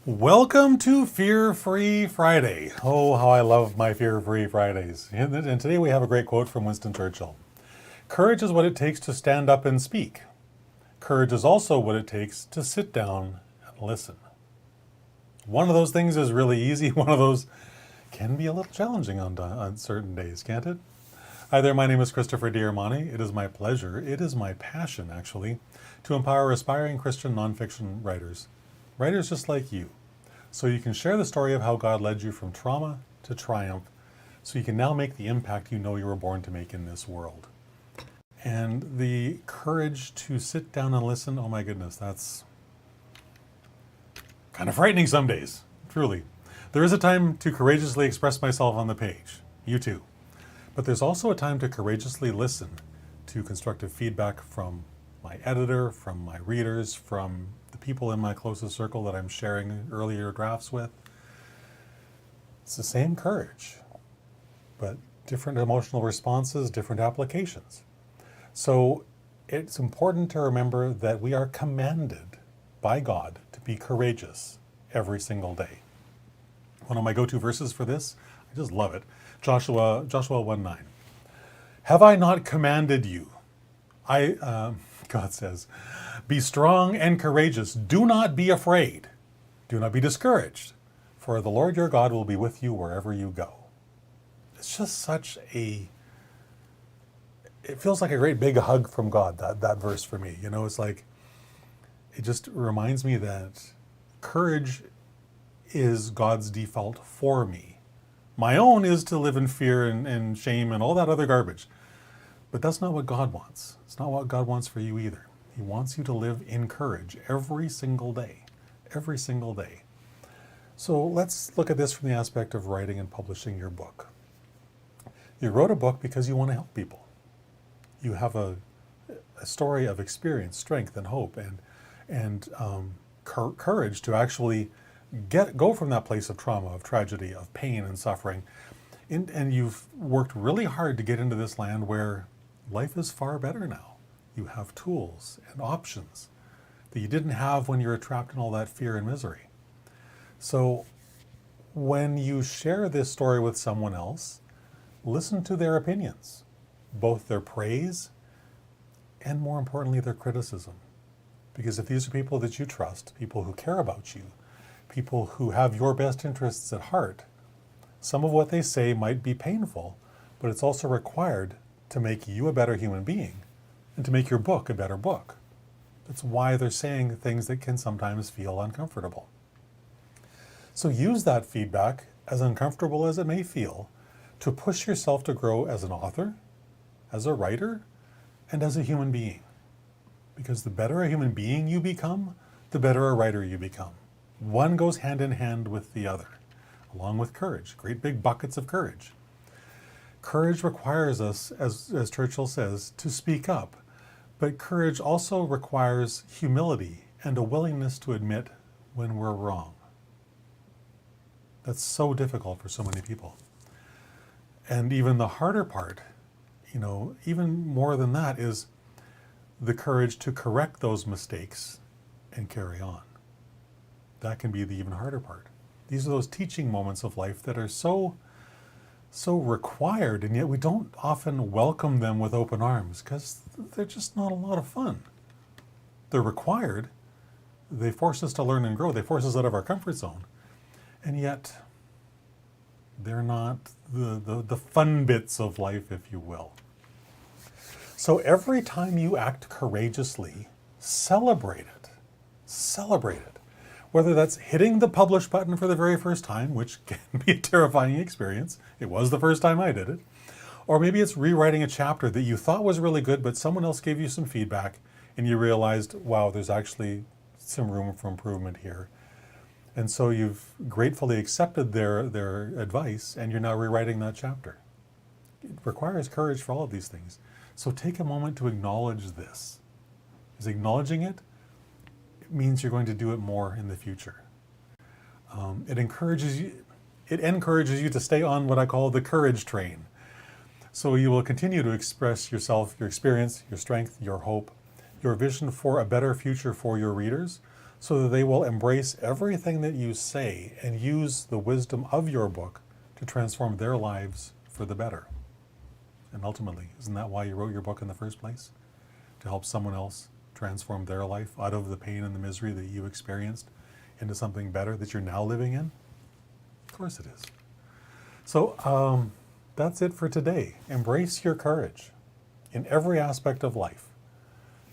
Welcome to Fear-Free Friday. Oh, how I love my Fear-Free Fridays. And today we have a great quote from Winston Churchill. Courage is what it takes to stand up and speak. Courage is also what it takes to sit down and listen. One of those things is really easy. One of those can be a little challenging on certain days, can't it? Hi there, my name is Christopher Diarmani. It is my pleasure, it is my passion actually, to empower aspiring Christian nonfiction writers just like you, so you can share the story of how God led you from trauma to triumph, so you can now make the impact you know you were born to make in this world. And the courage to sit down and listen, oh my goodness, that's kind of frightening some days, truly. There is a time to courageously express myself on the page, you too. But there's also a time to courageously listen to constructive feedback from my editor, from my readers, from the people in my closest circle that I'm sharing earlier drafts with. It's the same courage, but different emotional responses, different applications. So it's important to remember that we are commanded by God to be courageous every single day. One of my go-to verses for this, I just love it, Joshua 1:9. Have I not commanded you? God says, be strong and courageous. Do not be afraid. Do not be discouraged, for the Lord your God will be with you wherever you go. It's just it feels like a great big hug from God, that verse for me. You know, it's like, it just reminds me that courage is God's default for me. My own is to live in fear and shame and all that other garbage. But that's not what God wants. It's not what God wants for you either. He wants you to live in courage every single day. Every single day. So let's look at this from the aspect of writing and publishing your book. You wrote a book because you want to help people. You have a story of experience, strength, and hope, and courage to actually go from that place of trauma, of tragedy, of pain and suffering. And you've worked really hard to get into this land where life is far better now. You have tools and options that you didn't have when you were trapped in all that fear and misery. So when you share this story with someone else, listen to their opinions, both their praise and, more importantly, their criticism. Because if these are people that you trust, people who care about you, people who have your best interests at heart, some of what they say might be painful, but it's also required to make you a better human being and to make your book a better book. That's why they're saying things that can sometimes feel uncomfortable. So use that feedback, as uncomfortable as it may feel, to push yourself to grow as an author, as a writer, and as a human being. Because the better a human being you become, the better a writer you become. One goes hand in hand with the other, along with courage, great big buckets of courage. Courage requires us, as Churchill says, to speak up. But courage also requires humility and a willingness to admit when we're wrong. That's so difficult for so many people. And even the harder part, even more than that, is the courage to correct those mistakes and carry on. That can be the even harder part. These are those teaching moments of life that are so required, and yet we don't often welcome them with open arms because they're just not a lot of fun. They're required. They force us to learn and grow. They force us out of our comfort zone. And yet they're not the fun bits of life, if you will. So every time you act courageously, celebrate it. Celebrate it. Whether that's hitting the publish button for the very first time, which can be a terrifying experience. It was the first time I did it. Or maybe it's rewriting a chapter that you thought was really good, but someone else gave you some feedback and you realized, wow, there's actually some room for improvement here. And so you've gratefully accepted their advice and you're now rewriting that chapter. It requires courage for all of these things. So take a moment to acknowledge this. Is acknowledging it means you're going to do it more in the future. It encourages you to stay on what I call the courage train. So you will continue to express yourself, your experience, your strength, your hope, your vision for a better future for your readers, so that they will embrace everything that you say and use the wisdom of your book to transform their lives for the better. And ultimately, isn't that why you wrote your book in the first place? To help someone else transform their life out of the pain and the misery that you experienced into something better that you're now living in? Of course it is. So that's it for today. Embrace your courage in every aspect of life.